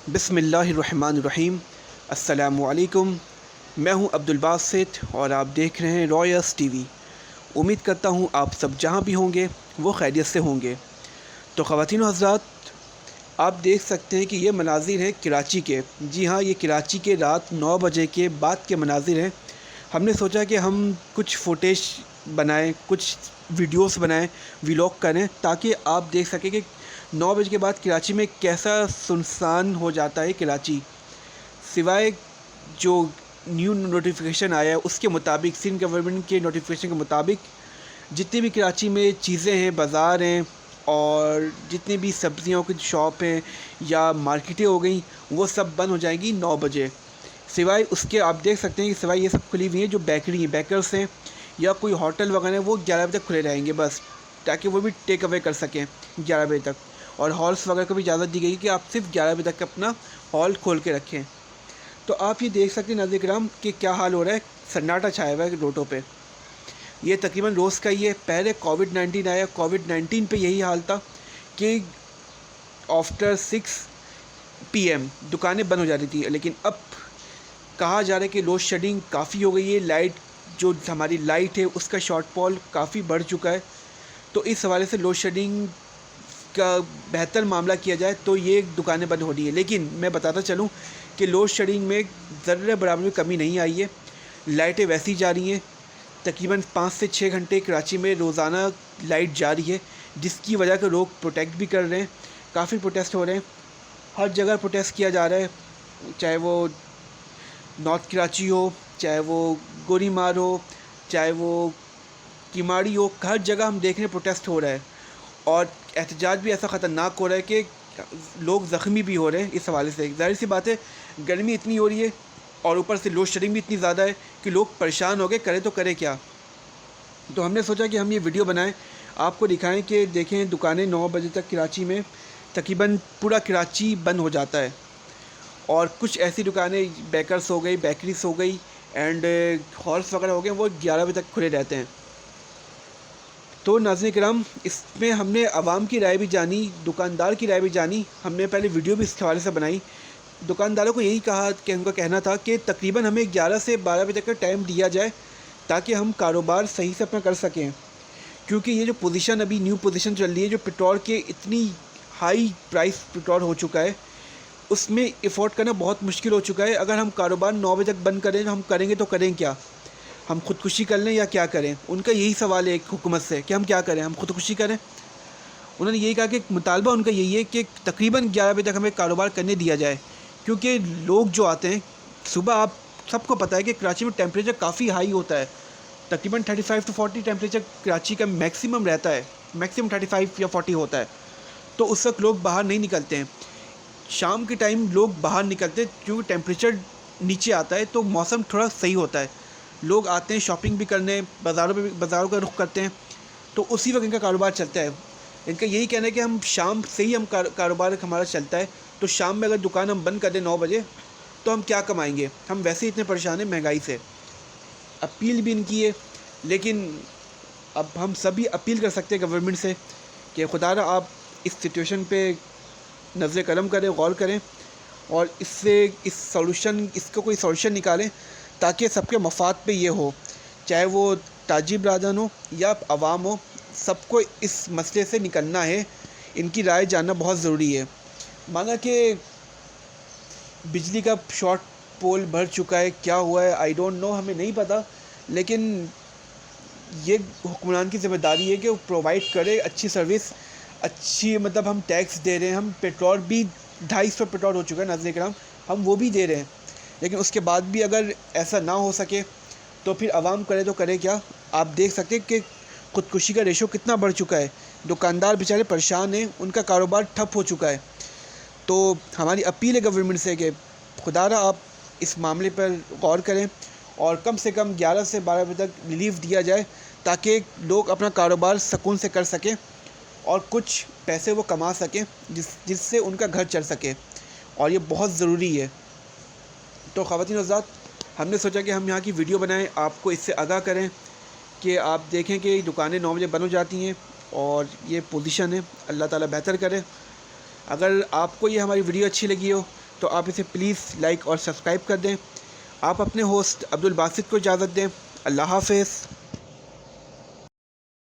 بسم اللہ الرحمن الرحیم۔ السلام علیکم، میں ہوں عبدالباسط اور آپ دیکھ رہے ہیں رائس ٹی وی۔ امید کرتا ہوں آپ سب جہاں بھی ہوں گے وہ خیریت سے ہوں گے۔ تو خواتین و حضرات، آپ دیکھ سکتے ہیں کہ یہ مناظر ہیں کراچی کے۔ جی ہاں، یہ کراچی کے رات 9 بجے کے بعد کے مناظر ہیں۔ ہم نے سوچا کہ ہم کچھ فوٹیج بنائیں، کچھ ویڈیوز بنائیں، ولاگ کریں، تاکہ آپ دیکھ سکیں کہ 9 بجے کے بعد کراچی میں کیسا سنسان ہو جاتا ہے کراچی۔ سوائے جو نیو نوٹیفیکیشن آیا ہے اس کے مطابق، سندھ گورنمنٹ کے نوٹیفیکیشن کے مطابق، جتنی بھی کراچی میں چیزیں ہیں، بازار ہیں اور جتنی بھی سبزیوں کی شاپ ہیں یا مارکیٹیں ہو گئیں، وہ سب بند ہو جائیں گی 9 بجے۔ سوائے اس کے آپ دیکھ سکتے ہیں کہ سوائے یہ سب کھلی ہوئی ہیں، جو بیکری ہیں، بیکرس ہیں یا کوئی ہوٹل وغیرہ وہ 11 بجے تک کھلے رہیں گے بس، تاکہ وہ بھی ٹیک اوے کر سکیں 11 بجے تک۔ اور ہالس وغیرہ کو بھی اجازت دی گئی کہ آپ صرف 11 بجے تک اپنا ہال کھول کے رکھیں۔ تو آپ یہ دیکھ سکتے ہیں ناظرین کرام کہ کیا حال ہو رہا ہے، سناٹا چھایا ہوا ہے روڈوں پہ۔ یہ تقریباً روز کا ہی ہے۔ پہلے کووڈ-19 آیا، کووڈ-19 پہ یہی حال تھا کہ آفٹر 6 PM دکانیں بند ہو جاتی تھیں، لیکن اب کہا جا رہا ہے کہ لوڈ شیڈنگ کافی ہو گئی ہے، جو ہماری لائٹ ہے اس کا شارٹ فال کافی بڑھ چکا ہے۔ تو اس حوالے سے لوڈ شیڈنگ کا بہتر معاملہ کیا جائے تو یہ دکانیں بند ہو رہی ہیں، لیکن میں بتاتا چلوں کہ لوڈ شیڈنگ میں ذرے برابر میں کمی نہیں آئی ہے۔ لائٹیں ویسی جا رہی ہیں، تقریباً 5 سے 6 گھنٹے کراچی میں روزانہ لائٹ جاری ہے، جس کی وجہ سے لوگ پروٹیسٹ بھی کر رہے ہیں۔ کافی پروٹیسٹ ہو رہے ہیں، ہر جگہ پروٹیسٹ کیا جا رہا ہے، چاہے وہ نارتھ کراچی ہو، چاہے وہ گوری مار ہو، چاہے وہ کیماڑی ہو، ہر جگہ ہم دیکھ رہے ہیں پروٹیسٹ ہو رہا ہے۔ اور احتجاج بھی ایسا خطرناک ہو رہا ہے کہ لوگ زخمی بھی ہو رہے ہیں۔ اس حوالے سے ظاہر سی بات ہے، گرمی اتنی ہو رہی ہے اور اوپر سے لوڈ شیڈنگ بھی اتنی زیادہ ہے کہ لوگ پریشان ہو گئے، کرے تو کرے کیا۔ تو ہم نے سوچا کہ ہم یہ ویڈیو بنائیں، آپ کو دکھائیں کہ دیکھیں دکانیں 9 بجے تک کراچی میں تقریباً پورا کراچی بند ہو جاتا ہے، اور کچھ ایسی دکانیں بیکرس ہو گئی، بیکریز ہو گئی اینڈ ہالس وغیرہ ہو گئے، وہ 11 بجے تک کھلے رہتے ہیں۔ تو ناظرین کرام، اس میں ہم نے عوام کی رائے بھی جانی، دکاندار کی رائے بھی جانی۔ ہم نے پہلے ویڈیو بھی اس حوالے سے بنائی۔ دکانداروں کو یہی کہا کہ ان کا کہنا تھا کہ تقریباً ہمیں 11 سے 12 بجے تک کا ٹائم دیا جائے تاکہ ہم کاروبار صحیح سے اپنا کر سکیں، کیونکہ یہ جو پوزیشن ابھی نیو پوزیشن چل رہی ہے، جو پٹرول کے اتنی ہائی پرائس پٹرول ہو چکا ہے، اس میں افورڈ کرنا بہت مشکل ہو چکا ہے۔ اگر ہم کاروبار 9 بجے تک بند کریں تو ہم کریں گے تو کریں کیا؟ ہم خودکشی کر لیں یا کیا کریں؟ ان کا یہی سوال ہے ایک حکومت سے کہ ہم کیا کریں، ہم خودکشی کریں؟ انہوں نے یہی کہا کہ مطالبہ ان کا یہی ہے کہ تقریباً 11 بجے تک ہمیں کاروبار کرنے دیا جائے، کیونکہ لوگ جو آتے ہیں صبح، آپ سب کو پتہ ہے کہ کراچی میں ٹیمپریچر کافی ہائی ہوتا ہے، تقریباً 35 to 40 ٹیمپریچر کراچی کا میکسیمم رہتا ہے، میکسیمم 35 یا 40 ہوتا ہے۔ تو اس وقت لوگ باہر نہیں نکلتے ہیں۔ شام کے ٹائم لوگ باہر نکلتے ہیں کیونکہ ٹیمپریچر نیچے آتا ہے تو موسم تھوڑا صحیح ہوتا ہے، لوگ آتے ہیں شاپنگ بھی کرنے، بازاروں کا رخ کرتے ہیں، تو اسی وقت ان کا کاروبار چلتا ہے۔ ان کا یہی کہنا ہے کہ ہم شام سے ہی ہم کاروبار ہمارا چلتا ہے، تو شام میں اگر دکان ہم بند کر دیں 9 بجے تو ہم کیا کمائیں گے؟ ہم ویسے ہی اتنے پریشان ہیں مہنگائی سے۔ اپیل بھی ان کی ہے، لیکن اب ہم سبھی اپیل کر سکتے ہیں گورنمنٹ سے کہ خدا را آپ اس سچویشن پہ نظر کرم کریں، غور کریں، اور اس کو کوئی سولوشن نکالیں تاکہ سب کے مفاد پہ یہ ہو، چاہے وہ تاجر برادران ہو یا عوام ہو، سب کو اس مسئلے سے نکلنا ہے۔ ان کی رائے جاننا بہت ضروری ہے۔ مانا کہ بجلی کا شارٹ پول بڑھ چکا ہے، کیا ہوا ہے آئی ڈونٹ نو، ہمیں نہیں پتہ، لیکن یہ حکمران کی ذمہ داری ہے کہ وہ پرووائڈ کرے اچھی سروس، اچھی، مطلب ہم ٹیکس دے رہے ہیں، ہم پیٹرول بھی 250 پیٹرول ہو چکا ہے ناظرین کرام، ہم وہ بھی دے رہے ہیں، لیکن اس کے بعد بھی اگر ایسا نہ ہو سکے تو پھر عوام کرے تو کرے کیا؟ آپ دیکھ سکتے کہ خودکشی کا ریشو کتنا بڑھ چکا ہے، دکاندار بیچارے پریشان ہیں، ان کا کاروبار ٹھپ ہو چکا ہے۔ تو ہماری اپیل ہے گورنمنٹ سے کہ خدا را آپ اس معاملے پر غور کریں اور کم سے کم 11 سے 12 بجے تک ریلیف دیا جائے تاکہ لوگ اپنا کاروبار سکون سے کر سکیں اور کچھ پیسے وہ کما سکیں جس سے ان کا گھر چل سکے، اور یہ بہت ضروری ہے۔ تو خواتین و حضرات، ہم نے سوچا کہ ہم یہاں کی ویڈیو بنائیں، آپ کو اس سے آگاہ کریں کہ آپ دیکھیں کہ دکانیں 9 بجے بند ہو جاتی ہیں اور یہ پوزیشن ہے۔ اللہ تعالیٰ بہتر کرے۔ اگر آپ کو یہ ہماری ویڈیو اچھی لگی ہو تو آپ اسے پلیز لائک اور سبسکرائب کر دیں۔ آپ اپنے ہوسٹ عبدالباسط کو اجازت دیں۔ اللہ حافظ۔